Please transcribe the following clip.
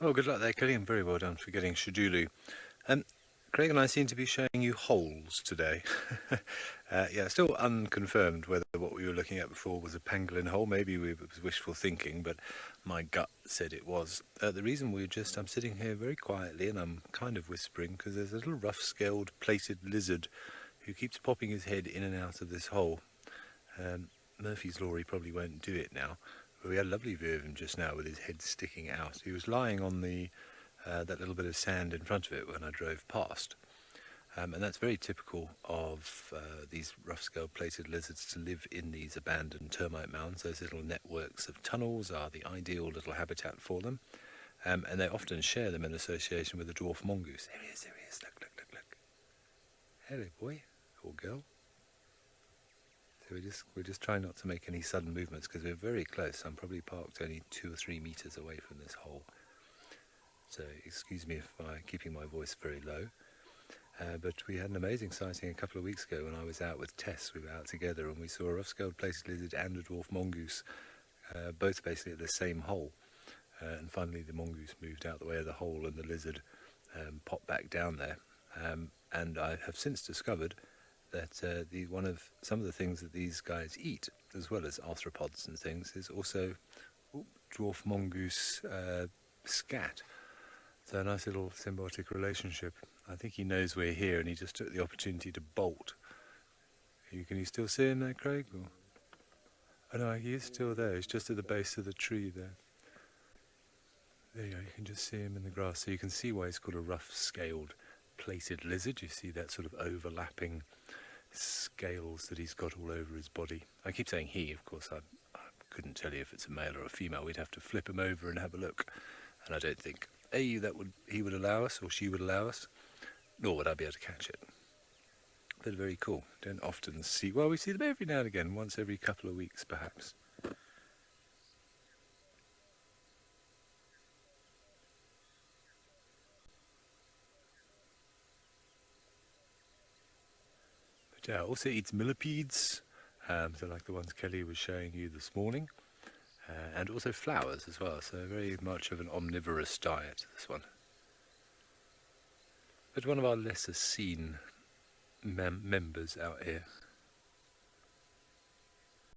Oh, good luck there, Kelly, and very well done for getting Shadulu. Craig and I seem to be showing you holes today. Yeah, still unconfirmed whether what we were looking at before was a pangolin hole. Maybe it was wishful thinking, but my gut said it was. The reason I'm sitting here very quietly and I'm kind of whispering because there's a little rough-scaled plated lizard who keeps popping his head in and out of this hole. Murphy's Law, he probably won't do it now, but we had a lovely view of him just now with his head sticking out. He was lying on that little bit of sand in front of it when I drove past. And that's very typical of these rough-scaled plated lizards to live in these abandoned termite mounds. Those little networks of tunnels are the ideal little habitat for them. And they often share them in association with the dwarf mongoose. There he is, look. Hello, boy, or girl. So we're just trying not to make any sudden movements because we're very close. I'm probably parked only 2 or 3 meters away from this hole. So excuse me if I'm keeping my voice very low. But we had an amazing sighting a couple of weeks ago when I was out with Tess. We were out together and we saw a rough-scaled plated lizard and a dwarf mongoose, both basically at the same hole. And finally the mongoose moved out the way of the hole and the lizard popped back down there. And I have since discovered that some of the things that these guys eat, as well as arthropods and things, is also dwarf mongoose scat. So a nice little symbiotic relationship. I think he knows we're here and he just took the opportunity to bolt. Can you still see him there, Craig? Or? Oh no, he is still there. He's just at the base of the tree there. There you go, you can just see him in the grass. So you can see why he's called a rough-scaled plated lizard. You see that sort of overlapping scales that he's got all over his body. I keep saying he, of course. I couldn't tell you if it's a male or a female. We'd have to flip him over and have a look. And I don't think he would allow us, or she would allow us, nor would I be able to catch it. But very cool. Don't often see, well, we see them every now and again, once every couple of weeks perhaps. But yeah, also eats millipedes, so like the ones Kelly was showing you this morning. And also flowers as well, so very much of an omnivorous diet, this one. But one of our lesser seen members out here.